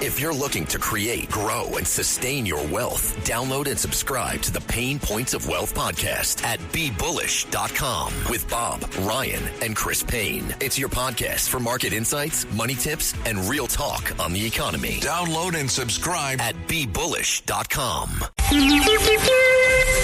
If you're looking to create, grow, and sustain your wealth, download and subscribe to the Pain Points of Wealth podcast at BeBullish.com with Bob, Ryan, and Chris Payne. It's your podcast for market insights, money tips, and real talk on the economy. Download and subscribe at BeBullish.com.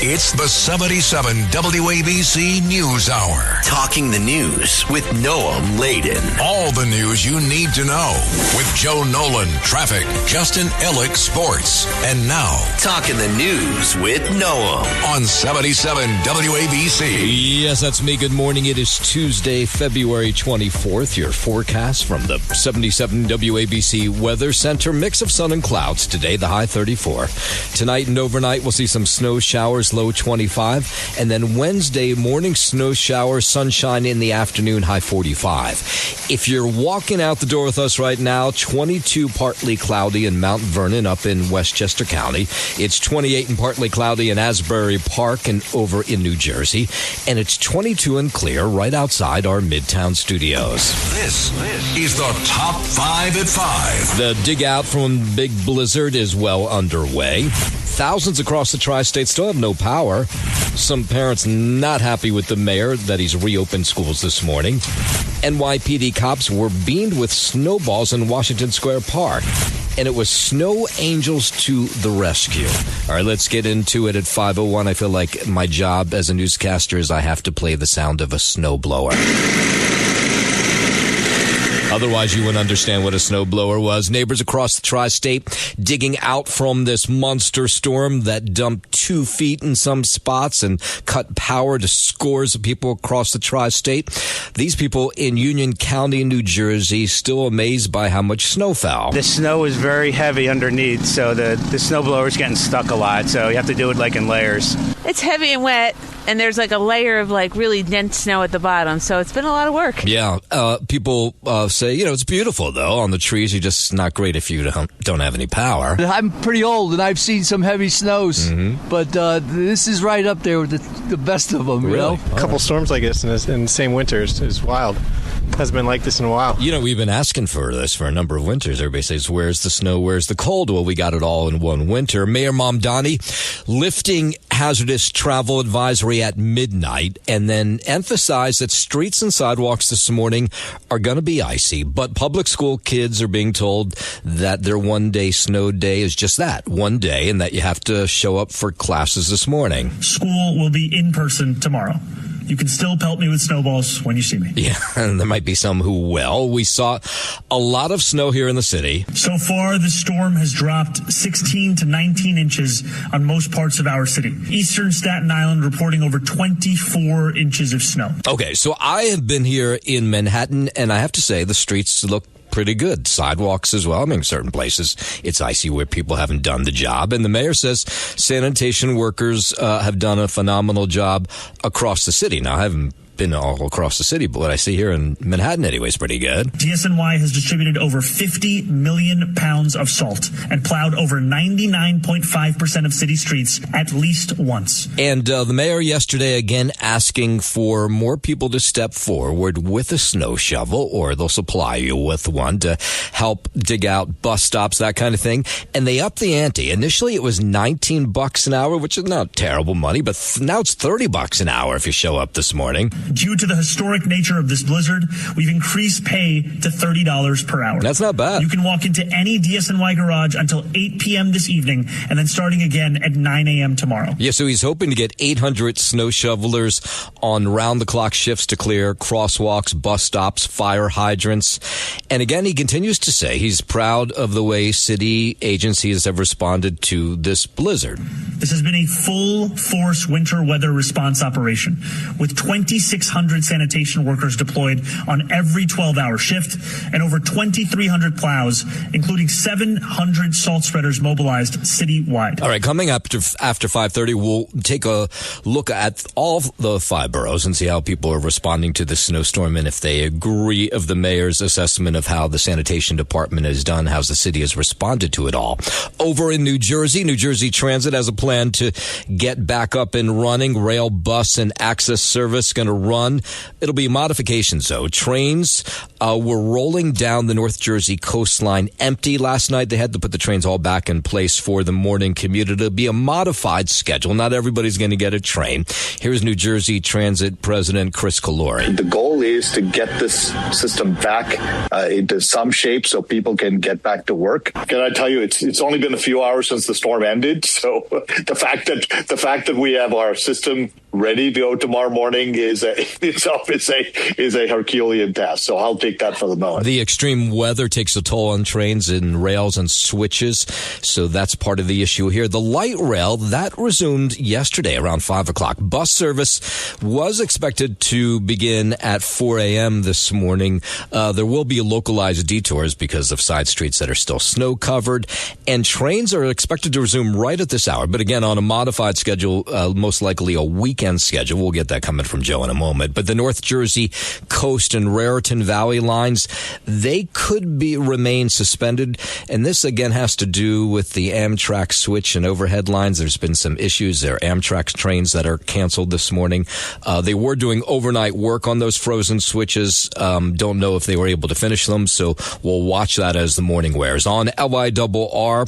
It's the 77 WABC News Hour. Talking the news with Noam Laden. All the news you need to know with Joe Nolan, traffic, Justin Ellick, sports. And now, Talking the news with Noam on 77 WABC. Yes, that's me. Good morning. It is Tuesday, February 24th. Your forecast from the 77 WABC Weather Center. Mix of sun and clouds today, the high 34. Tonight and overnight, we'll see some snow showers, low 25. And then Wednesday morning, snow showers, sunshine in the afternoon, high 45. If you're walking out the door with us right now, 22 partly cloudy in Mount Vernon up in Westchester County. It's 28 and partly cloudy in Asbury Park and over in New Jersey. And it's 22 and clear right outside our Midtown studios. This is the Top 5 at 5. The dig out from Big Blizzard is well underway. Thousands across the tri-state still have no power. Some parents not happy with the mayor that he's reopened schools this morning. NYPD cops were beamed with snowballs in Washington Square Park. And it was snow angels to the rescue. All right, let's get into it at 5:01. I feel like my job as a newscaster is I have to play the sound of a snowblower. Otherwise, you wouldn't understand what a snowblower was. Neighbors across the tri-state digging out from this monster storm that dumped 2 feet in some spots and cut power to scores of people across the tri-state. These people in Union County, New Jersey, still amazed by how much snow fell. The snow is very heavy underneath, so the snowblower's getting stuck a lot, so you have to do it like in layers. It's heavy and wet, and there's like a layer of like really dense snow at the bottom, so it's been a lot of work. Yeah, people say, it's beautiful, though, on the trees. You're just not great if you don't have any power. I'm pretty old, and I've seen some heavy snows, but this is right up there with the best of them, really? You know? A couple storms like this in the same winter is wild. Hasn't been like this in a while. We've been asking for this for a number of winters. Everybody says, where's the snow, where's the cold? Well, we got it all in one winter. Mayor Mamdani lifting hazardous travel advisory at midnight and then emphasized that streets and sidewalks this morning are going to be icy. But public school kids are being told that their one-day snow day is just that, one day, and that you have to show up for classes this morning. School will be in person tomorrow. You can still pelt me with snowballs when you see me. Yeah, and there might be some who will. We saw a lot of snow here in the city. So far, the storm has dropped 16 to 19 inches on most parts of our city. Eastern Staten Island reporting over 24 inches of snow. Okay, so I have been here in Manhattan, and I have to say the streets look pretty good. Sidewalks as well. I mean, certain places it's icy where people haven't done the job. And the mayor says sanitation workers have done a phenomenal job across the city. Now, I haven't been all across the city, but what I see here in Manhattan anyway is pretty good. DSNY has distributed over 50 million pounds of salt and plowed over 99.5% of city streets at least once. And the mayor yesterday again asking for more people to step forward with a snow shovel, or they'll supply you with one to help dig out bus stops, that kind of thing. And they upped the ante. Initially it was $19 an hour, which is not terrible money, but now it's $30 an hour if you show up this morning. Due to the historic nature of this blizzard, we've increased pay to $30 per hour. That's not bad. You can walk into any DSNY garage until 8 p.m. this evening and then starting again at 9 a.m. tomorrow. Yeah, so he's hoping to get 800 snow shovelers on round-the-clock shifts to clear crosswalks, bus stops, fire hydrants. And again, he continues to say he's proud of the way city agencies have responded to this blizzard. This has been a full-force winter weather response operation with 2,600 sanitation workers deployed on every 12-hour shift and over 2,300 plows, including 700 salt spreaders mobilized citywide. All right, coming up after 5:30, we'll take a look at all the 5 boroughs and see how people are responding to the snowstorm and if they agree of the mayor's assessment of how the sanitation department has done, how the city has responded to it all. Over in New Jersey Transit has a plan to get back up and running. Rail, bus, and access service going to run. It'll be modifications, though. Trains were rolling down the North Jersey coastline empty last night. They had to put the trains all back in place for the morning commute. It'll be a modified schedule. Not everybody's going to get a train. Here's New Jersey Transit President Chris Calori. The goal is to get this system back into some shape so people can get back to work. Can I tell you, it's only been a few hours since the storm ended, so the fact that we have our system ready to go tomorrow morning is a Herculean task. So I'll take that for the moment. The extreme weather takes a toll on trains and rails and switches, so that's part of the issue here. The light rail, that resumed yesterday around 5 o'clock. Bus service was expected to begin at 4 a.m. this morning. There will be localized detours because of side streets that are still snow covered, and trains are expected to resume right at this hour, but again on a modified schedule, most likely a weekend schedule. We'll get that coming from Joe in a moment. But the North Jersey Coast and Raritan Valley lines, they could remain suspended, and this again has to do with the Amtrak switch and overhead lines. There's been some issues. There are Amtrak trains that are canceled this morning. They were doing overnight work on those frozen switches. Don't know if they were able to finish them, so we'll watch that as the morning wears on. LIRR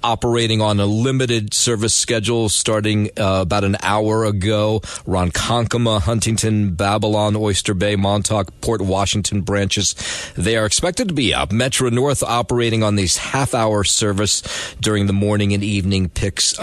operating on a limited service schedule starting about an hour ago. Ronkonkoma, Huntington, Babylon, Oyster Bay, Montauk, Port Washington branches, they are expected to be up. Metro North operating on these half-hour service during the morning and evening peaks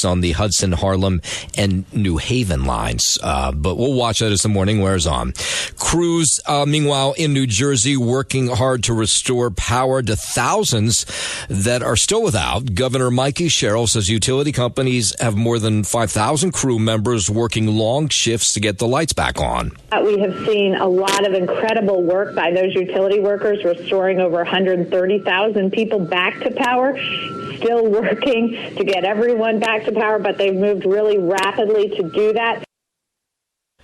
on the Hudson, Harlem, and New Haven lines. But we'll watch that as the morning wears on. Crews, meanwhile, in New Jersey, working hard to restore power to thousands that are still without. Governor Mikey Sherrill says utility companies have more than 5,000 crew members working long shifts to get the lights back on. We have seen a lot of incredible work by those utility workers, restoring over 130,000 people back to power, still working to get everyone back to power, but they've moved really rapidly to do that.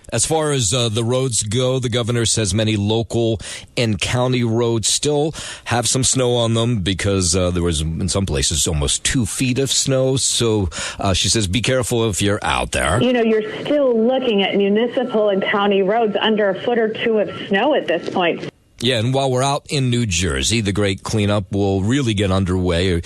As far as the roads go, the governor says many local and county roads still have some snow on them because there was, in some places, almost 2 feet of snow. So she says, be careful if you're out there. You know, you're still looking at municipal and county roads under a foot or two of snow at this point. Yeah, and while we're out in New Jersey, the great cleanup will really get underway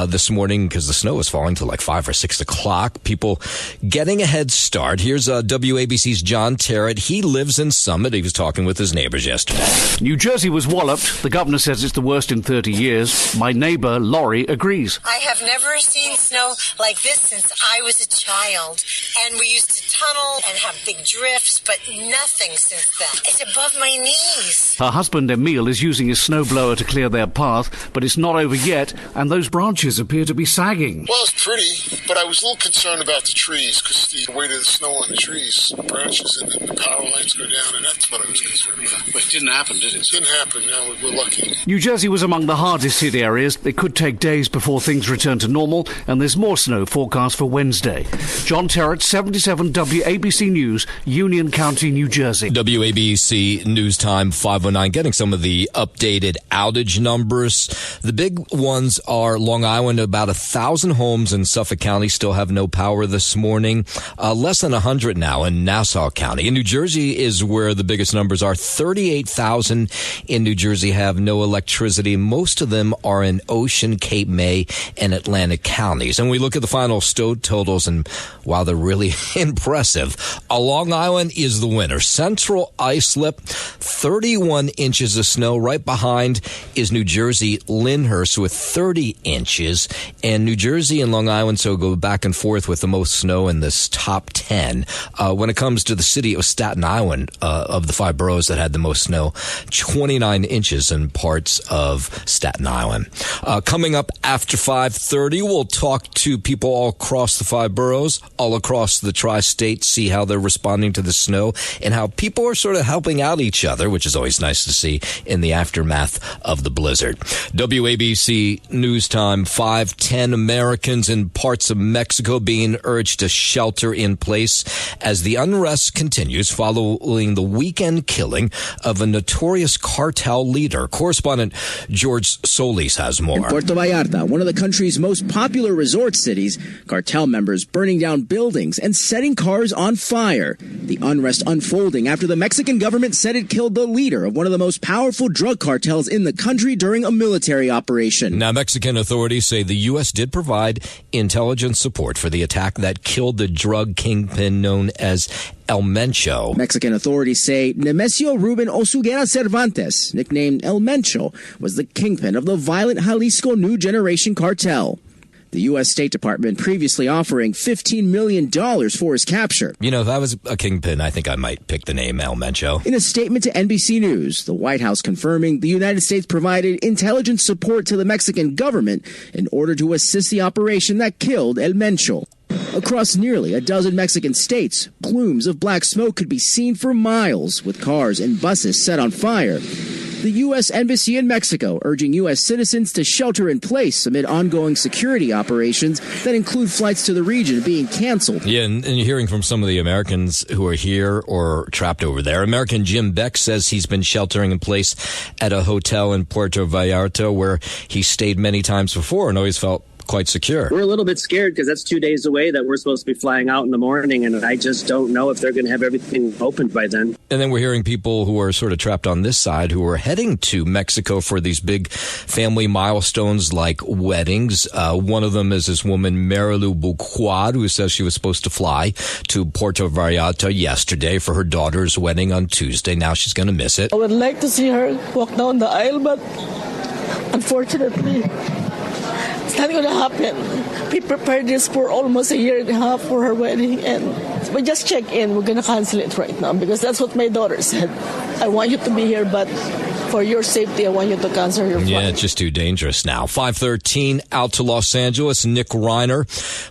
this morning because the snow is falling to like 5 or 6 o'clock. People getting a head start. Here's WABC's John Terrett. He lives in Summit. He was talking with his neighbors yesterday. New Jersey was walloped. The governor says it's the worst in 30 years. My neighbor, Laurie, agrees. I have never seen snow like this since I was a child. And we used to tunnel and have big drifts, but nothing since then. It's above my knees. Her husband Emil is using his snowblower to clear their path, but it's not over yet, and those branches appear to be sagging. Well, it's pretty, but I was a little concerned about the trees because the weight of the snow on the trees, the branches, and then the power lines go down, and that's what I was concerned about. But it didn't happen, did it? It didn't happen. No, we're lucky. New Jersey was among the hardest hit areas. It could take days before things return to normal, and there's more snow forecast for Wednesday. John Terrett, 77 WABC News, Union County, New Jersey. WABC News Time 5:09. Getting some of the updated outage numbers. The big ones are Long Island. About 1,000 homes in Suffolk County still have no power this morning. Less than 100 now in Nassau County. In New Jersey is where the biggest numbers are. 38,000 in New Jersey have no electricity. Most of them are in Ocean, Cape May, and Atlantic counties. And we look at the final stow totals, and wow, they're really impressive. Long Island is the winner. Central Islip, 31 inches of snow. Right behind is New Jersey Lyndhurst with 30 inches. And New Jersey and Long Island so go back and forth with the most snow in this top 10. When it comes to the city of Staten Island, of the 5 boroughs that had the most snow, 29 inches in parts of Staten Island. Coming up after 5:30, we'll talk to people all across the 5 boroughs, all across the tri-state, see how they're responding to the snow and how people are sort of helping out each other, which is always nice to see in the aftermath of the blizzard. WABC News Time 5:10. Americans in parts of Mexico being urged to shelter in place as the unrest continues following the weekend killing of a notorious cartel leader. Correspondent George Solis has more. In Puerto Vallarta, one of the country's most popular resort cities, cartel members burning down buildings and setting cars on fire. The unrest unfolding after the Mexican government said it killed the leader of one of the most powerful drug cartels in the country during a military operation. Now, Mexican authorities say the U.S. did provide intelligence support for the attack that killed the drug kingpin known as El Mencho. Mexican authorities say Nemesio Ruben Osuguera Cervantes, nicknamed El Mencho, was the kingpin of the violent Jalisco New Generation cartel. The U.S. State Department previously offering $15 million for his capture. You know, if I was a kingpin, I think I might pick the name El Mencho. In a statement to NBC News, the White House confirming the United States provided intelligence support to the Mexican government in order to assist the operation that killed El Mencho. Across nearly a dozen Mexican states, plumes of black smoke could be seen for miles, with cars and buses set on fire. The U.S. Embassy in Mexico urging U.S. citizens to shelter in place amid ongoing security operations that include flights to the region being canceled. Yeah, and you're hearing from some of the Americans who are here or trapped over there. American Jim Beck says he's been sheltering in place at a hotel in Puerto Vallarta where he stayed many times before and always felt quite secure. We're a little bit scared because that's 2 days away that we're supposed to be flying out in the morning, and I just don't know if they're going to have everything opened by then. And then we're hearing people who are sort of trapped on this side who are heading to Mexico for these big family milestones like weddings. One of them is this woman, Marilu Buquad, who says she was supposed to fly to Puerto Vallarta yesterday for her daughter's wedding on Tuesday. Now she's going to miss it. I would like to see her walk down the aisle, but unfortunately, it's not going to happen. We prepared this for almost a year and a half for her wedding, and we just checked in. We're going to cancel it right now because that's what my daughter said. I want you to be here, but for your safety, I want you to cancel your flight. Yeah, it's just too dangerous now. 5:13 out to Los Angeles. Nick Reiner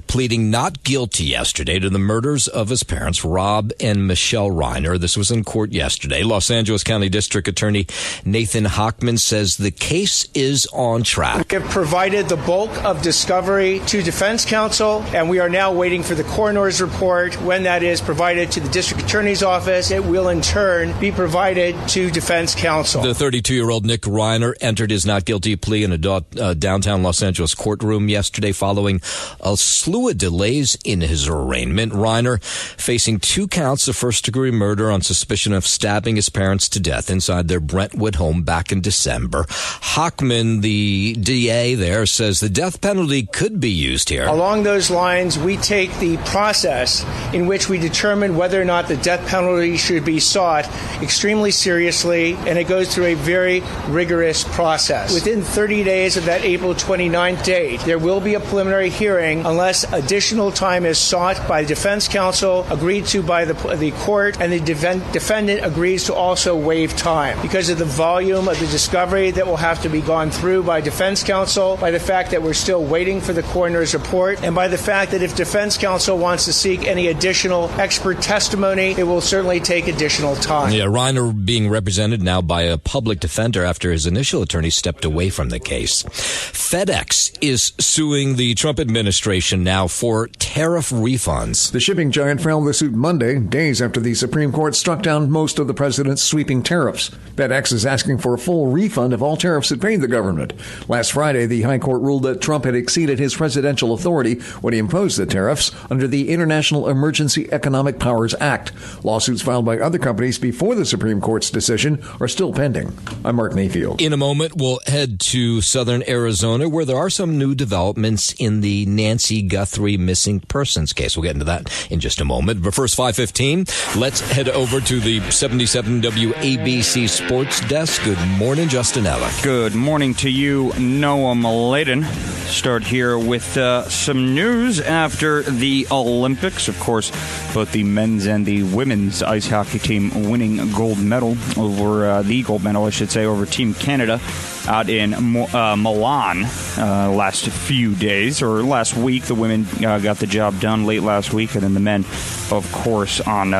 pleading not guilty yesterday to the murders of his parents, Rob and Michelle Reiner. This was in court yesterday. Los Angeles County District Attorney Nathan Hochman says the case is on track. We have provided the bulk of discovery to defense counsel, and we are now waiting for the coroner's report. When that is provided to the district attorney's office, it will in turn be provided to defense counsel. The 32-year-old Nick Reiner entered his not guilty plea in a downtown Los Angeles courtroom yesterday following a slew of delays in his arraignment. Reiner facing 2 counts of first-degree murder on suspicion of stabbing his parents to death inside their Brentwood home back in December. Hochman, the DA there, says the death penalty could be used here. Along those lines, we take the process in which we determine whether or not the death penalty should be sought extremely seriously, and it goes through a very rigorous process. Within 30 days of that April 29th date, there will be a preliminary hearing unless additional time is sought by defense counsel, agreed to by the court, and the defendant agrees to also waive time. Because of the volume of the discovery that will have to be gone through by defense counsel, by the fact that we're still waiting for the coroner's report, and by the fact that if defense counsel wants to seek any additional expert testimony, it will certainly take additional time. Yeah, Reiner being represented now by a public defender after his initial attorney stepped away from the case. FedEx is suing the Trump administration now for tariff refunds. The shipping giant filed the suit Monday, days after the Supreme Court struck down most of the president's sweeping tariffs. FedEx is asking for a full refund of all tariffs it paid the government. Last Friday, the High Court ruled that Trump had exceeded his presidential authority when he imposed the tariffs under the International Emergency Economic Powers Act. Lawsuits filed by other companies before the Supreme Court's decision are still pending. I'm Mark Mayfield. In a moment, we'll head to southern Arizona, where there are some new developments in the Nancy Guthrie missing persons case. We'll get into that in just a moment. But first, 5:15, let's head over to the 77 WABC Sports Desk. Good morning, Justin Ellick. Good morning to you, Noam Layden. Start here with some news after the Olympics. Of course, both the men's and the women's ice hockey team winning gold medal over over Team Canada out in Milan last few days, or last week. The women got the job done late last week, and then the men, of course, on,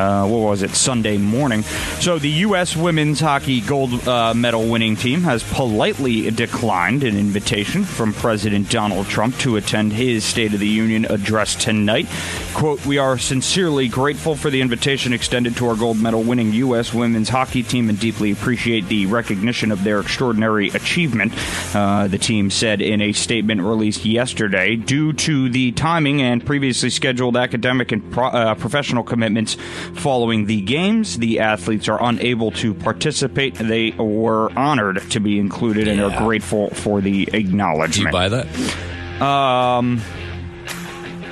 Sunday morning. So the U.S. women's hockey gold medal winning team has politely declined an invitation from President Donald Trump to attend his State of the Union address tonight. Quote, "We are sincerely grateful for the invitation extended to our gold medal winning U.S. women's hockey team and deeply appreciate the recognition of their extraordinary achievements achievement, the team said in a statement released yesterday. Due to the timing and previously scheduled academic and professional commitments following the games, the athletes are unable to participate. They were honored to be included and are grateful for the acknowledgement. Do you buy that?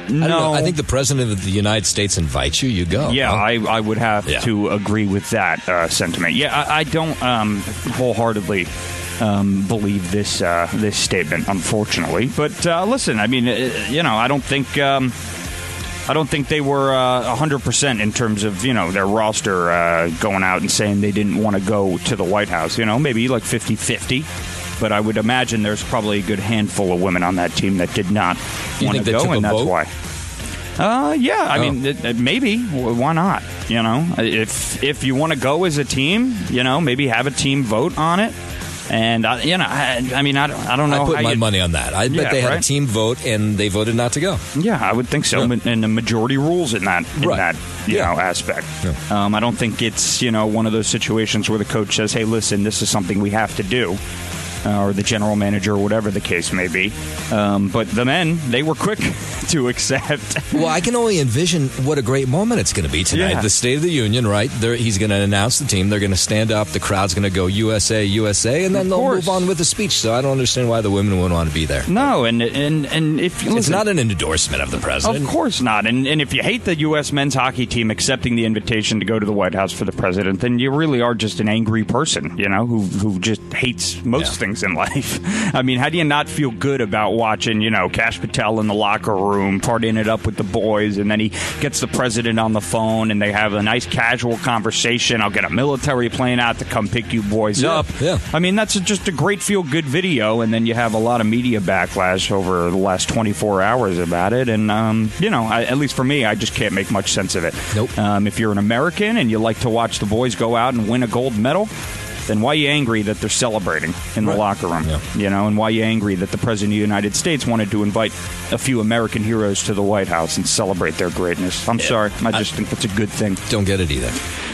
No. I think the president of the United States invites you. You go. Yeah, huh? I would have to agree with that sentiment. Yeah, I don't wholeheartedly believe this statement, unfortunately. But listen, I mean, I don't think they were 100% in terms of their roster going out and saying they didn't want to go to the White House. Maybe like 50-50. But I would imagine there's probably a good handful of women on that team that did not want to go, and that's why. I mean, maybe. Why not? If you want to go as a team, maybe have a team vote on it. And I don't know. I put my money on that. I bet they had a team vote and they voted not to go. Yeah, I would think so. Yeah. And the majority rules in that aspect. Yeah. I don't think it's one of those situations where the coach says, "Hey, listen, this is something we have to do." Or the general manager, or whatever the case may be. But the men, they were quick to accept. Well, I can only envision what a great moment it's going to be tonight. Yeah. The State of the Union, right? He's going to announce the team. They're going to stand up. The crowd's going to go USA, USA, and then they'll move on with the speech. So I don't understand why the women wouldn't want to be there. No, and if it's not an endorsement of the president. Of course not. And if you hate the U.S. men's hockey team accepting the invitation to go to the White House for the president, then you really are just an angry person, who just hates most things in life. I mean, how do you not feel good about watching, Kash Patel in the locker room partying it up with the boys, and then he gets the president on the phone and they have a nice casual conversation. I'll get a military plane out to come pick you boys up. Yeah. I mean, that's just a great feel-good video, and then you have a lot of media backlash over the last 24 hours about it, and, at least for me, I just can't make much sense of it. Nope. If you're an American and you like to watch the boys go out and win a gold medal, then why are you angry that they're celebrating in the locker room? Yeah. And why are you angry that the President of the United States wanted to invite a few American heroes to the White House and celebrate their greatness? I'm sorry. I just think that's a good thing. Don't get it either.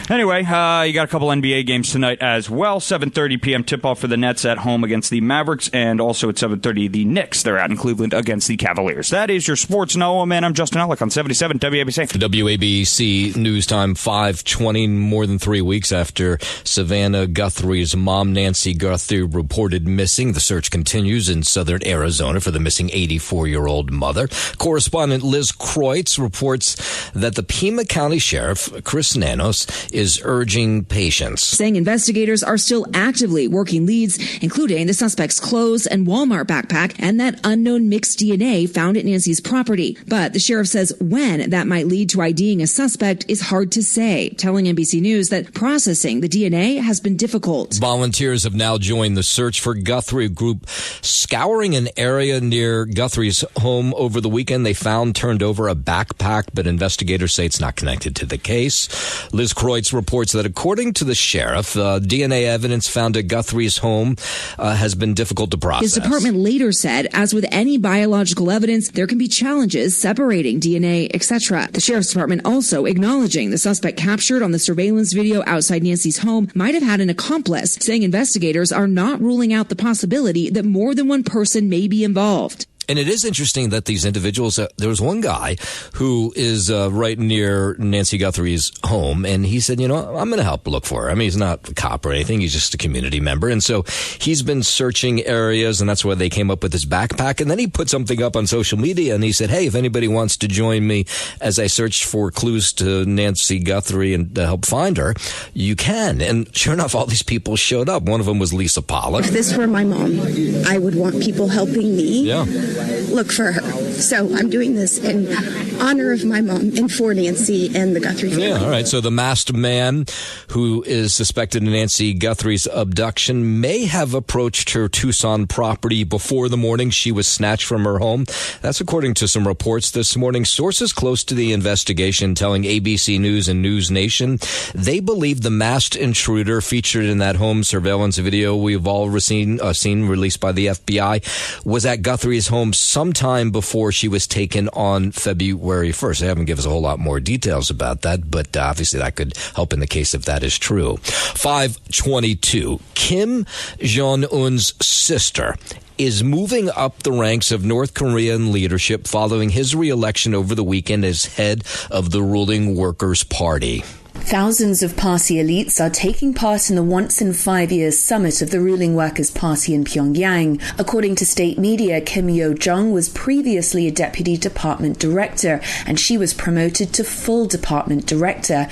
Anyway, you got a couple NBA games tonight as well. 7:30 p.m. tip-off for the Nets at home against the Mavericks, and also at 7:30 the Knicks. They're out in Cleveland against the Cavaliers. That is your Sports Noah, man. I'm Justin Ellick on 77 WABC. The WABC news time 5:20, more than 3 weeks after Savannah Guthrie's mom, Nancy Guthrie, reported missing. The search continues in southern Arizona for the missing 84-year-old mother. Correspondent Liz Kreutz reports that the Pima County Sheriff, Chris Nanos, is urging patience, saying investigators are still actively working leads, including the suspect's clothes and Walmart backpack and that unknown mixed DNA found at Nancy's property. But the sheriff says when that might lead to IDing a suspect is hard to say, telling NBC News that processing the DNA has been difficult. Volunteers have now joined the search for Guthrie, group scouring an area near Guthrie's home over the weekend. They turned over a backpack, but investigators say it's not connected to the case. Liz Kreutz reports that according to the sheriff, DNA evidence found at Guthrie's home has been difficult to process. His department later said, as with any biological evidence, there can be challenges separating DNA, etc. The sheriff's department also acknowledging the suspect captured on the surveillance video outside Nancy's home might have had an accomplice, saying investigators are not ruling out the possibility that more than one person may be involved. And it is interesting that these individuals, there was one guy who is right near Nancy Guthrie's home, and he said, I'm going to help look for her. I mean, he's not a cop or anything. He's just a community member. And so he's been searching areas, and that's why they came up with this backpack. And then he put something up on social media, and he said, hey, if anybody wants to join me as I search for clues to Nancy Guthrie and to help find her, you can. And sure enough, all these people showed up. One of them was Lisa Pollock. If this were my mom, I would want people helping me. Yeah. Look for her. So I'm doing this in honor of my mom and for Nancy and the Guthrie family. Yeah, all right. So the masked man who is suspected in Nancy Guthrie's abduction may have approached her Tucson property before the morning she was snatched from her home. That's according to some reports this morning. Sources close to the investigation telling ABC News and News Nation they believe the masked intruder featured in that home surveillance video we've all seen released by the FBI was at Guthrie's home home sometime before she was taken on February 1st. They haven't given us a whole lot more details about that, but obviously that could help in the case if that is true. 5:22. Kim Jong-un's sister is moving up the ranks of North Korean leadership following his re-election over the weekend as head of the ruling Workers' Party. Thousands of party elites are taking part in the once-in-5 years summit of the ruling Workers' Party in Pyongyang. According to state media, Kim Yo-jong was previously a deputy department director, and she was promoted to full department director.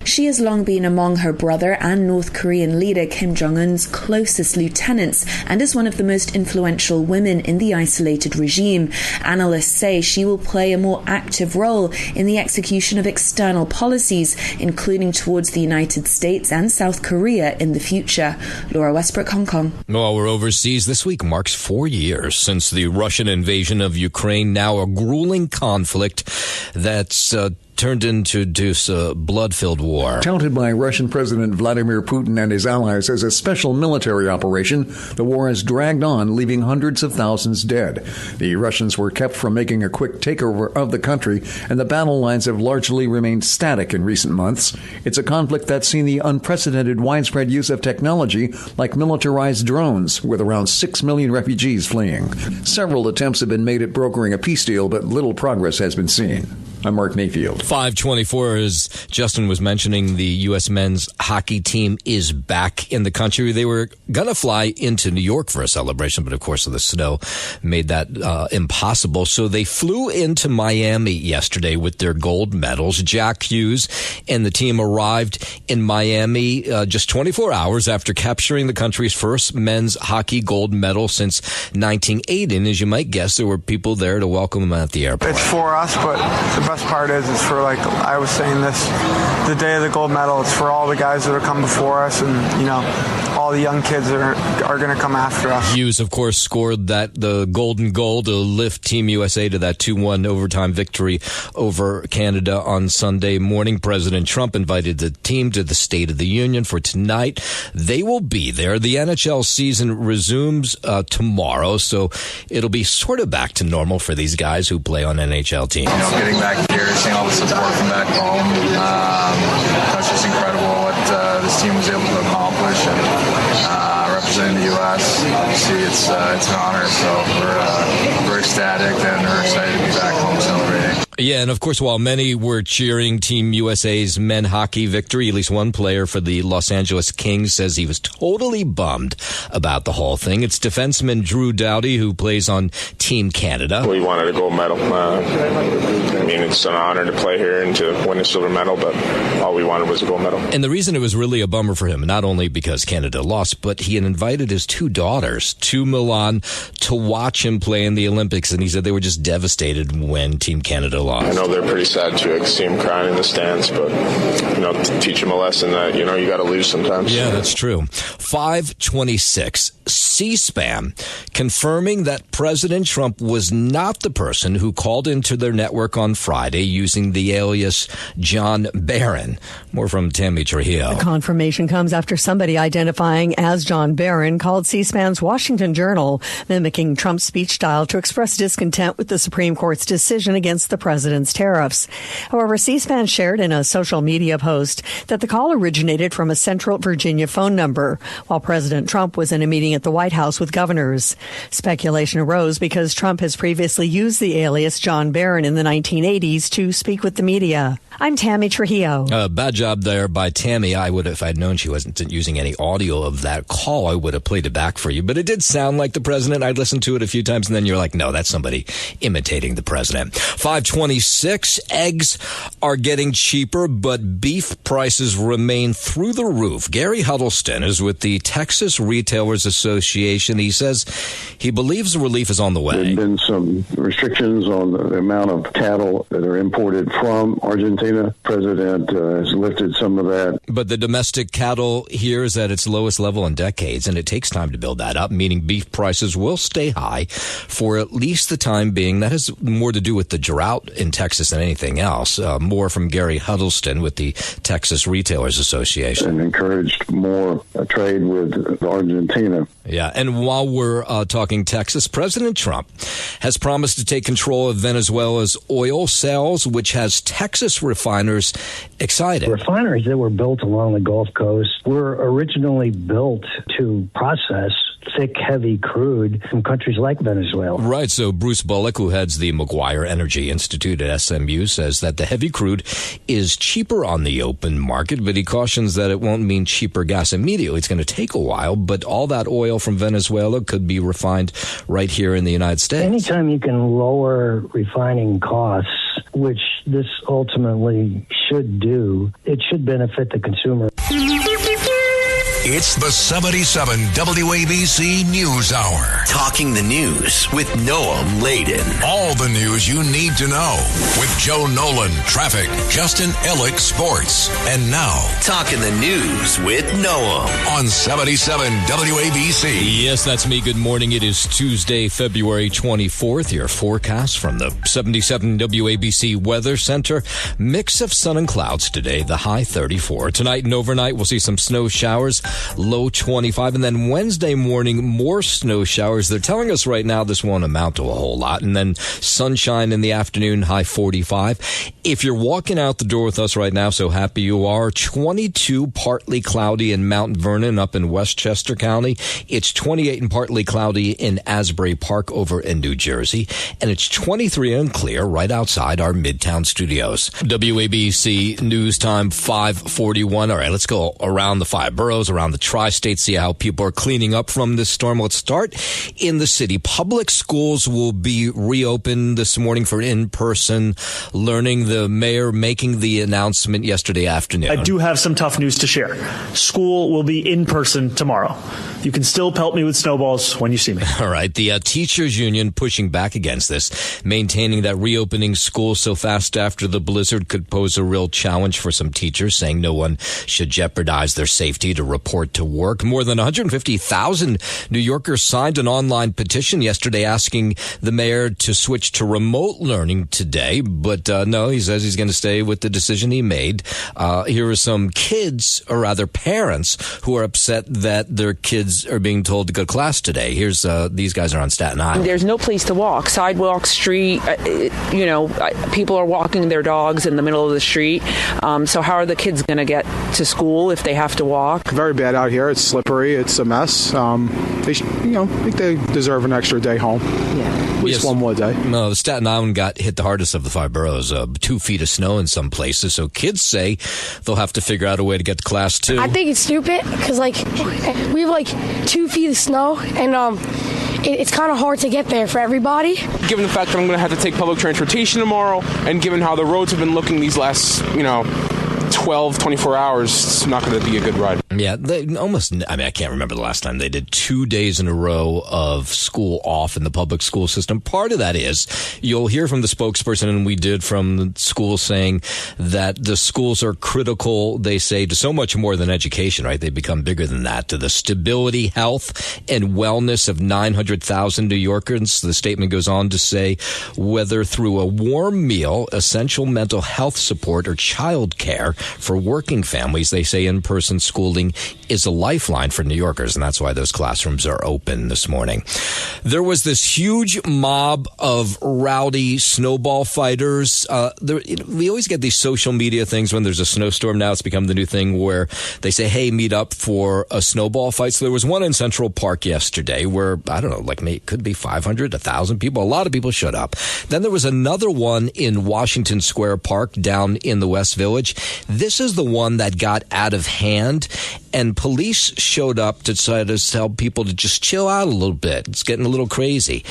She has long been among her brother and North Korean leader Kim Jong-un's closest lieutenants and is one of the most influential women in the isolated regime. Analysts say she will play a more active role in the execution of external policies, including towards the United States and South Korea in the future. Laura Westbrook, Hong Kong. While we're overseas, this week marks 4 years since the Russian invasion of Ukraine, now a grueling conflict that's turned into a blood-filled war. Touted by Russian President Vladimir Putin and his allies as a special military operation, the war has dragged on, leaving hundreds of thousands dead. The Russians were kept from making a quick takeover of the country, and the battle lines have largely remained static in recent months. It's a conflict that's seen the unprecedented widespread use of technology like militarized drones, with around 6 million refugees fleeing. Several attempts have been made at brokering a peace deal, but little progress has been seen. I'm Mark Mayfield. 5:24, as Justin was mentioning, the U.S. men's hockey team is back in the country. They were going to fly into New York for a celebration, but of course the snow made that impossible. So they flew into Miami yesterday with their gold medals. Jack Hughes and the team arrived in Miami just 24 hours after capturing the country's first men's hockey gold medal since 1980. And as you might guess, there were people there to welcome them at the airport. It's for us, but the best part is for, like I was saying this, the day of the gold medal, it's for all the guys that have come before us, and all the young kids that are going to come after us. Hughes, of course, scored the golden goal to lift Team USA to that 2-1 overtime victory over Canada on Sunday morning. President Trump invited the team to the State of the Union for tonight. They will be there. The NHL season resumes tomorrow, so it'll be sort of back to normal for these guys who play on NHL teams. Getting back here, seeing all the support from back home, it's just incredible what this team was able to accomplish, and representing the U.S. Obviously, it's an honor. So we're ecstatic, and we're excited to be back home celebrating. Yeah, and of course, while many were cheering Team USA's men hockey victory, at least one player for the Los Angeles Kings says he was totally bummed about the whole thing. It's defenseman Drew Doughty, who plays on Team Canada. We wanted a gold medal. It's an honor to play here and to win a silver medal, but all we wanted was a gold medal. And the reason it was really a bummer for him, not only because Canada lost, but he had invited his 2 daughters to Milan to watch him play in the Olympics, and he said they were just devastated when Team Canada lost. I know they're pretty sad too. I can see them crying in the stands, but to teach them a lesson that you got to lose sometimes. Yeah, that's true. 5:26. C-SPAN confirming that President Trump was not the person who called into their network on Friday using the alias John Barron. More from Tammy Trujillo. The confirmation comes after somebody identifying as John Barron called C-SPAN's Washington Journal, mimicking Trump's speech style to express discontent with the Supreme Court's decision against the president's tariffs. However, C-SPAN shared in a social media post that the call originated from a Central Virginia phone number while President Trump was in a meeting at the White House with governors. Speculation arose because Trump has previously used the alias John Barron in the 1980s to speak with the media. I'm Tammy Trujillo. Bad job there by Tammy. I would, if I'd known she wasn't using any audio of that call, I would have played it back for you. But it did sound like the president. I'd listened to it a few times, and then you're like, no, that's somebody imitating the president. 5:26. Eggs are getting cheaper, but beef prices remain through the roof. Gary Huddleston is with the Texas Retailers Association. He says he believes the relief is on the way. There have been some restrictions on the amount of cattle that are imported from Argentina. President has lifted some of that. But the domestic cattle here is at its lowest level in decades, and it takes time to build that up, meaning beef prices will stay high for at least the time being. That has more to do with the drought in Texas than anything else. More from Gary Huddleston with the Texas Retailers Association. And encouraged more trade with Argentina. Yeah, and while we're talking Texas, President Trump has promised to take control of Venezuela's oil sales, which has Texas refiners excited. Refineries that were built along the Gulf Coast were originally built to process thick, heavy crude from countries like Venezuela. Right. So Bruce Bullock, who heads the McGuire Energy Institute at SMU, says that the heavy crude is cheaper on the open market, but he cautions that it won't mean cheaper gas immediately. It's going to take a while, but all that oil from Venezuela could be refined right here in the United States. Anytime you can lower refining costs, which this ultimately should do, it should benefit the consumer. It's the 77 WABC News Hour. Talking the news with Noam Laden. All the news you need to know with Joe Nolan, traffic, Justin Ellick, sports. And now, Talking the news with Noam. On 77 WABC. Yes, that's me. Good morning. It is Tuesday, February 24th. Your forecast from the 77 WABC Weather Center. Mix of sun and clouds today, the high 34. Tonight and overnight, we'll see some snow showers. Low 25, and then Wednesday morning, more snow showers. They're telling us right now this won't amount to a whole lot, and then sunshine in the afternoon, high 45. If you're walking out the door with us right now, so happy you are, 22 partly cloudy in Mount Vernon up in Westchester County. It's 28 and partly cloudy in Asbury Park over in New Jersey, and it's 23 and clear right outside our Midtown studios. WABC News Time 5:41. All right, let's go around the five boroughs, around the tri-state, see how people are cleaning up from this storm. Let's start in the city. Public schools will be reopened this morning for in-person learning. The mayor making the announcement yesterday afternoon. I do have some tough news to share. School will be in person tomorrow. You can still pelt me with snowballs when you see me. All right. The teachers union pushing back against this, maintaining that reopening schools so fast after the blizzard could pose a real challenge for some teachers, saying no one should jeopardize their safety to report to work. More than 150,000 New Yorkers signed an online petition yesterday asking the mayor to switch to remote learning today. But no, he says he's going to stay with the decision he made. Here are some kids, or rather parents, who are upset that their kids are being told to go to class today. Here's these guys are on Staten Island. There's no place to walk. Sidewalk, street, people are walking their dogs in the middle of the street. So how are the kids going to get to school if they have to walk? Very bad out here. It's slippery. It's a mess. I think they deserve an extra day home. Yeah. At least one more day. No, the Staten Island got hit the hardest of the five boroughs. 2 feet of snow in some places. So kids say they'll have to figure out a way to get to class too. I think it's stupid because we have 2 feet of snow and it's kind of hard to get there for everybody. Given the fact that I'm going to have to take public transportation tomorrow, and given how the roads have been looking these last, 12, 24 hours, it's not going to be a good ride. Yeah, I can't remember the last time they did 2 days in a row of school off in the public school system. Part of that is you'll hear from the spokesperson, and we did from the school, saying that the schools are critical, they say, to so much more than education, right? They become bigger than that, to the stability, health, and wellness of 900,000 New Yorkers. The statement goes on to say, whether through a warm meal, essential mental health support, or child care for working families, they say in-person schooling is a lifeline for New Yorkers, and that's why those classrooms are open this morning. There was this huge mob of rowdy snowball fighters. We always get these social media things when there's a snowstorm. Now it's become the new thing where they say, hey, meet up for a snowball fight. So there was one in Central Park yesterday where, I don't know, it could be 500, 1,000 people. A lot of people showed up. Then there was another one in Washington Square Park down in the West Village. This is the one that got out of hand, and police showed up to try to tell people to just chill out a little bit. It's getting a little crazy.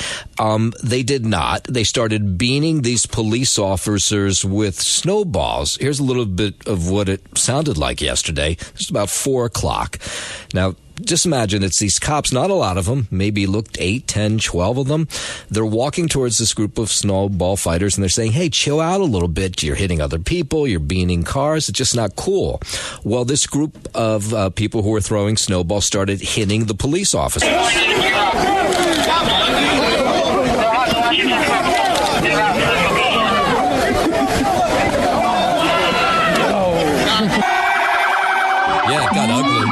They did not. They started beating these police officers with snowballs. Here's a little bit of what it sounded like yesterday. It's about 4 o'clock. Now, just imagine it's these cops, not a lot of them, maybe looked 8, 10, 12 of them. They're walking towards this group of snowball fighters, and they're saying, hey, chill out a little bit. You're hitting other people. You're beaning cars. It's just not cool. Well, this group of people who were throwing snowballs started hitting the police officers. Yeah, it got ugly.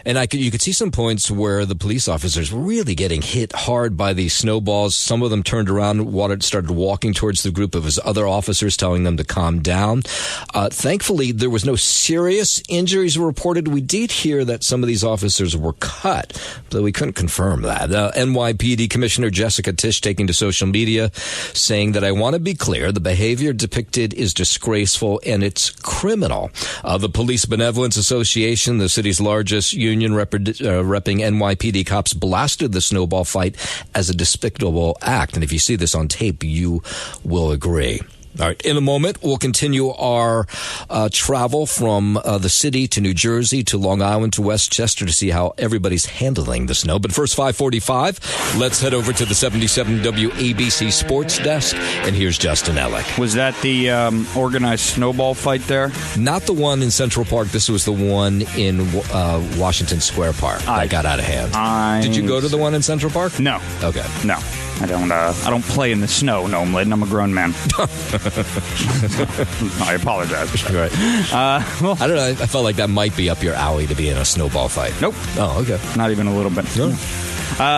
And you could see some points where the police officers were really getting hit hard by these snowballs. Some of them turned around, started walking towards the group of his other officers, telling them to calm down. Thankfully, there was no serious injuries reported. We did hear that some of these officers were cut, but we couldn't confirm that. NYPD Commissioner Jessica Tisch taking to social media, saying that I want to be clear, the behavior depicted is disgraceful and it's criminal. The Police Benevolence Association, the city's largest union repping NYPD cops, blasted the snowball fight as a despicable act. And if you see this on tape, you will agree. All right. In a moment, we'll continue our travel from the city to New Jersey to Long Island to Westchester to see how everybody's handling the snow. But first, 5:45, let's head over to the 77 WABC Sports Desk. And here's Justin Ellick. Was that the organized snowball fight there? Not the one in Central Park. This was the one in Washington Square Park that got out of hand. Did you go to the one in Central Park? No. Okay. No. I don't play in the snow, Noam Layden. I'm a grown man. I apologize. Right. Well, I don't know. I felt like that might be up your alley to be in a snowball fight. Nope. Oh, okay. Not even a little bit. No.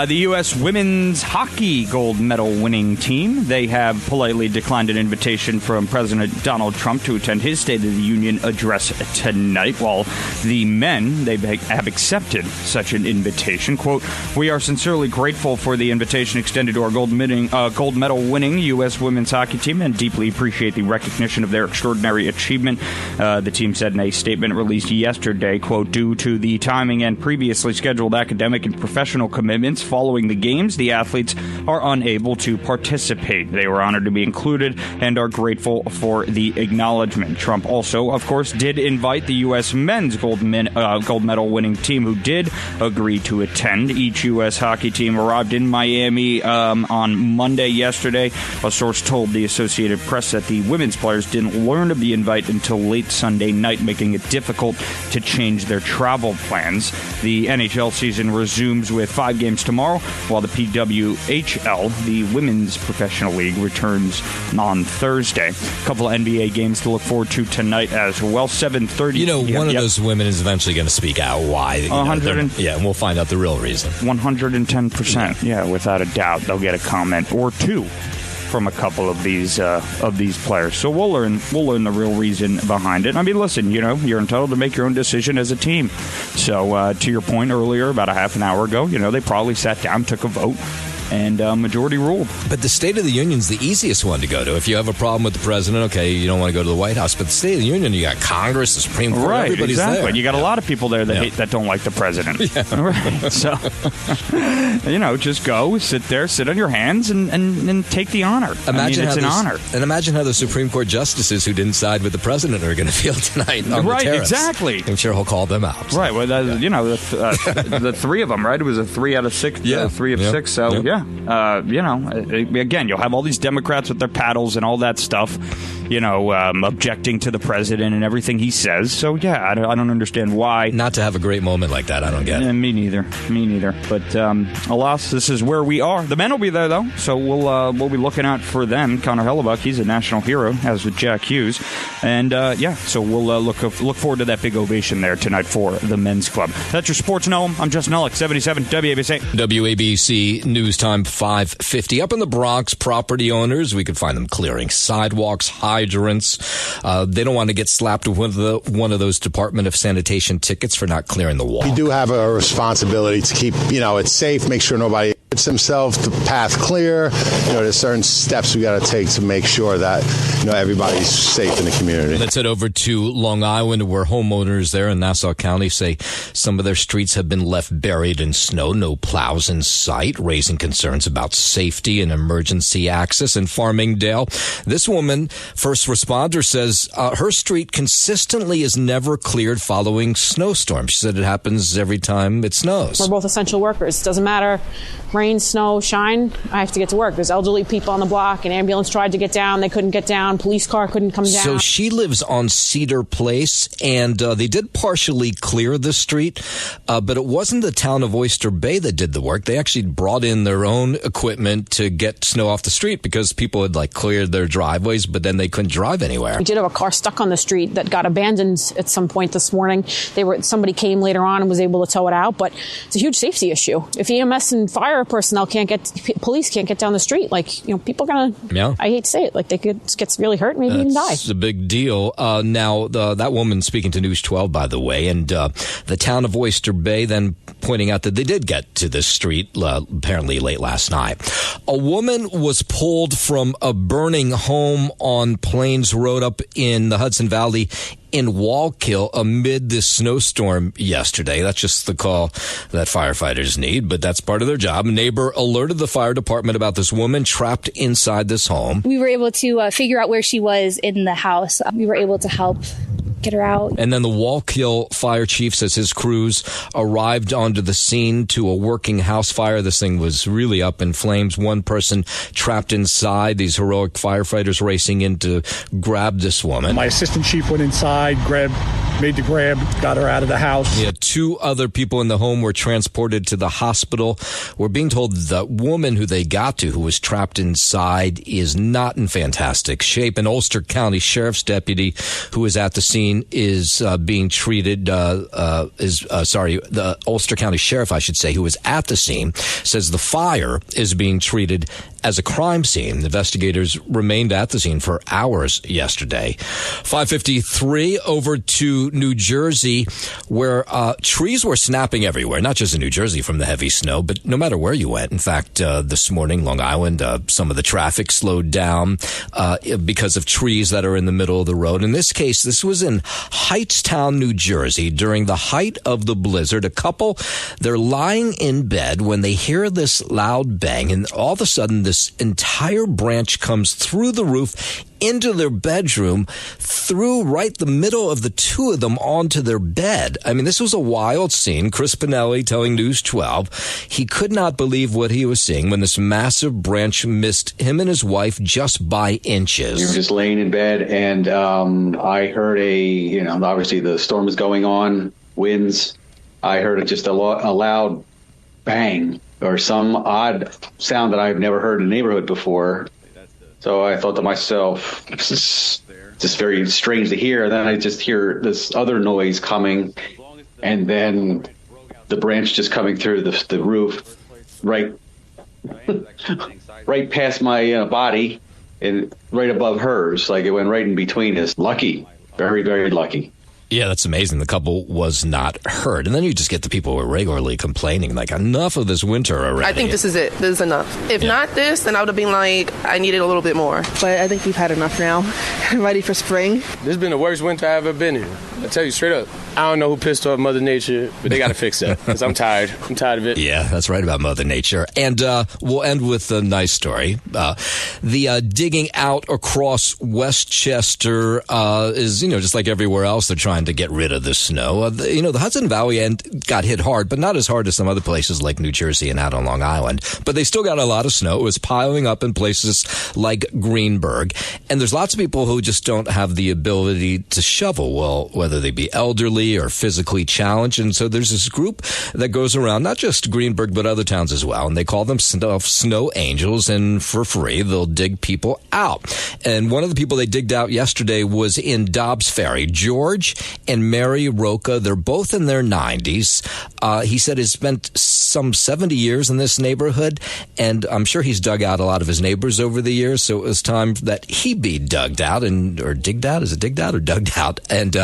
The U.S. women's hockey gold medal winning team, they have politely declined an invitation from President Donald Trump to attend his State of the Union address tonight, while the men, they have accepted such an invitation. Quote, "We are sincerely grateful for the invitation extended to our gold medal winning U.S. women's hockey team and deeply appreciate the recognition of their extraordinary achievement," the team said in a statement released yesterday. Quote, "Due to the timing and previously scheduled academic and professional commitments following the games, the athletes are unable to participate. They were honored to be included and are grateful for the acknowledgement." Trump also, of course, did invite the U.S. men's gold medal winning team, who did agree to attend. Each U.S. hockey team arrived in Miami on Monday yesterday. A source told the Associated Press that the women's players didn't learn of the invite until late Sunday night, making it difficult to change their travel plans. The NHL season resumes with 5 games tomorrow, while the PWHL, the Women's Professional League, returns on Thursday. A couple of NBA games to look forward to tonight as well. 7:30. You know, one of those women is eventually going to speak out why. And we'll find out the real reason. 110%. Yeah, without a doubt. They'll get a comment or two from a couple of these players. So we'll learn the real reason behind it. I mean, listen, you're entitled to make your own decision as a team. So to your point earlier, about a half an hour ago, they probably sat down, took a vote, and majority ruled. But the State of the Union's the easiest one to go to. If you have a problem with the president, okay, you don't want to go to the White House. But the State of the Union, you got Congress, the Supreme Court, right, everybody's exactly. there. You got a lot of people there that don't like the president. Yeah. Right. So, just go, sit on your hands and take the honor. It's an honor. And imagine how the Supreme Court justices who didn't side with the president are going to feel tonight on the tariffs. Exactly. I'm sure he'll call them out. Right. Well, the 3 of them, right? It was a 3 out of 6. Yeah. 3 of 6. So, again, you'll have all these Democrats with their paddles and all that stuff, objecting to the president and everything he says. So, I don't understand why. Not to have a great moment like that. I don't get it. Me neither. But, alas, this is where we are. The men will be there, though, so we'll be looking out for them. Connor Hellebuck, he's a national hero, as with Jack Hughes. And, so we'll look forward to that big ovation there tonight for the men's club. That's your Sports Noam. I'm Justin Ellick, 77 WABC. WABC News Time 5:50. Up in the Bronx, property owners, we could find them clearing sidewalks, hydrants. They don't want to get slapped with one of those Department of Sanitation tickets for not clearing the wall. We do have a responsibility to keep, it safe, make sure nobody hurts themselves, the path clear. There's certain steps we got to take to make sure that, everybody's safe in the community. Let's head over to Long Island, where homeowners there in Nassau County say some of their streets have been left buried in snow, no plows in sight, raising concerns about safety and emergency access. In Farmingdale, this woman, first responder, says her street consistently is never cleared following snowstorms. She said it happens every time it snows. We're both essential workers. Doesn't matter rain, snow, shine, I have to get to work. There's elderly people on the block. An ambulance tried to get down. They couldn't get down. Police car couldn't come down. So she lives on Cedar Place, and they did partially clear the street, but it wasn't the town of Oyster Bay that did the work. They actually brought in their own equipment to get snow off the street because people had cleared their driveways, but then they couldn't drive anywhere. We did have a car stuck on the street that got abandoned at some point this morning. Somebody came later on and was able to tow it out, but it's a huge safety issue. If EMS and fire personnel police can't get down the street, people are gonna, I hate to say it, they could get really hurt, maybe even die. It's a big deal. Now, that woman speaking to News 12, by the way, and the town of Oyster Bay then pointing out that they did get to this street apparently late last night. A woman was pulled from a burning home on Plains Road up in the Hudson Valley in Wallkill amid this snowstorm yesterday. That's just the call that firefighters need, but that's part of their job. A neighbor alerted the fire department about this woman trapped inside this home. We were able to figure out where she was in the house. We were able to help get her out. And then the Wallkill fire chief says his crews arrived onto the scene to a working house fire. This thing was really up in flames. One person trapped inside. These heroic firefighters racing in to grab this woman. My assistant chief went inside, made the grab, got her out of the house. Yeah, 2 other people in the home were transported to the hospital. We're being told the woman who they got to, who was trapped inside, is not in fantastic shape. An Ulster County Sheriff's deputy who was at the scene is being treated, the Ulster County Sheriff, I should say, who was at the scene, says the fire is being treated as a crime scene. Investigators remained at the scene for hours yesterday. 5:53 over to New Jersey, where trees were snapping everywhere, not just in New Jersey from the heavy snow, but no matter where you went. In fact, this morning, Long Island, some of the traffic slowed down because of trees that are in the middle of the road. In this case, this was in Hightstown, New Jersey, during the height of the blizzard. A couple, they're lying in bed when they hear this loud bang, and all of a sudden this entire branch comes through the roof into their bedroom, through right the middle of the 2 of them onto their bed. I mean, this was a wild scene. Chris Pinelli telling News 12 he could not believe what he was seeing when this massive branch missed him and his wife just by inches. We were just laying in bed, and I heard obviously the storm is going on, winds. I heard just a loud bang or some odd sound that I've never heard in the neighborhood before. So I thought to myself, this is just very strange to hear. And then I just hear this other noise coming, and then the branch just coming through the roof, right past my body and right above hers. It went right in between us. Lucky, very, very lucky. Yeah, that's amazing. The couple was not hurt. And then you just get the people who are regularly complaining, enough of this winter already. I think this is it. This is enough. If not this, then I would have been I needed a little bit more. But I think we've had enough now. I'm ready for spring. This has been the worst winter I've ever been in. I tell you straight up. I don't know who pissed off Mother Nature, but they got to fix that because I'm tired. I'm tired of it. Yeah, that's right about Mother Nature. And we'll end with a nice story. The digging out across Westchester is, just like everywhere else, they're trying to get rid of the snow. The Hudson Valley end got hit hard, but not as hard as some other places like New Jersey and out on Long Island. But they still got a lot of snow. It was piling up in places like Greenburgh. And there's lots of people who just don't have the ability to shovel, well, whether they be elderly or physically challenged. And so there's this group that goes around, not just Greenburgh, but other towns as well. And they call themselves Snow Angels. And for free, they'll dig people out. And one of the people they digged out yesterday was in Dobbs Ferry. George and Mary Roca, they're both in their 90s. He said he's spent some 70 years in this neighborhood, and I'm sure he's dug out a lot of his neighbors over the years, so it was time that he be dug out, or digged out? Is it digged out or dug out? And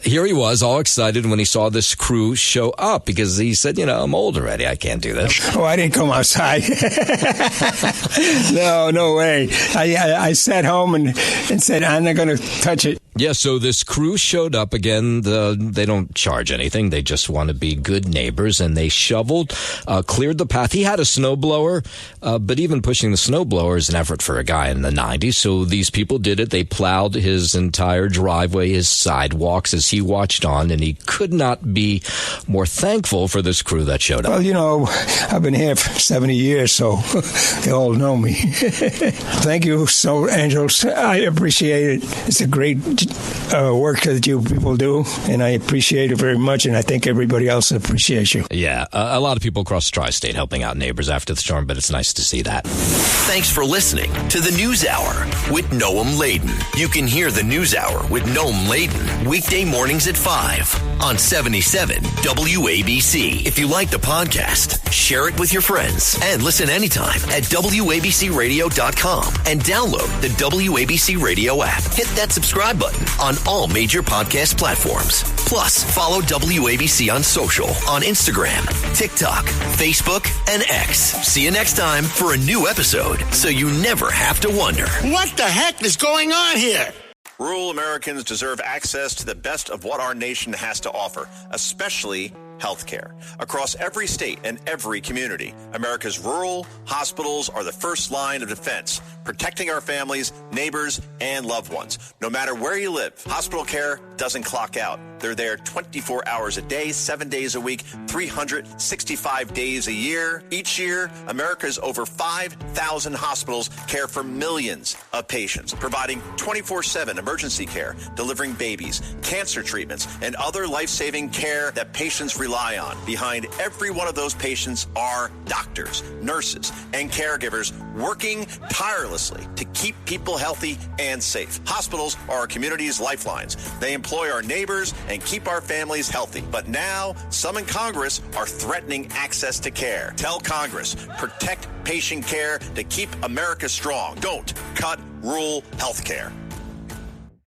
here he was, all excited when he saw this crew show up, because he said, I'm old already, I can't do this. Oh, I didn't come outside. No way. I sat home and said, I'm not going to touch it. Yeah, so this crew showed up again. They don't charge anything. They just want to be good neighbors, and they shoveled, cleared the path. He had a snowblower, but even pushing the snowblower is an effort for a guy in the 90s. So these people did it. They plowed his entire driveway, his sidewalks, as he watched on, and he could not be more thankful for this crew that showed up. Well, you know, I've been here for 70 years, so they all know me. Thank you, Snow Angels. I appreciate it. It's a great work that you people do, and I appreciate it very much, and I think everybody else appreciates you. Yeah, a lot of people across the tri-state helping out neighbors after the storm, but it's nice to see that. Thanks for listening to the News Hour with Noam Laden. You can hear the News Hour with Noam Laden weekday mornings at 5 on 77 WABC. If you like the podcast, share it with your friends and listen anytime at WABCRadio.com and download the WABC Radio app. Hit that subscribe button on all major podcast platforms. Plus, follow WABC on social on Instagram, TikTok, Facebook, and X. See you next time for a new episode so you never have to wonder. What the heck is going on here? Rural Americans deserve access to the best of what our nation has to offer, especially health care. Across every state and every community, America's rural hospitals are the first line of defense, protecting our families, neighbors, and loved ones. No matter where you live, hospital care doesn't clock out. They're there 24 hours a day, 7 days a week, 365 days a year. Each year, America's over 5,000 hospitals care for millions of patients, providing 24/7 emergency care, delivering babies, cancer treatments, and other life-saving care that patients rely on. Behind every one of those patients are doctors, nurses, and caregivers working tirelessly to keep people healthy and safe. Hospitals are our community's lifelines. They employ our neighbors and keep our families healthy. But now, some in Congress are threatening access to care. Tell Congress, protect patient care to keep America strong. Don't cut rural health care.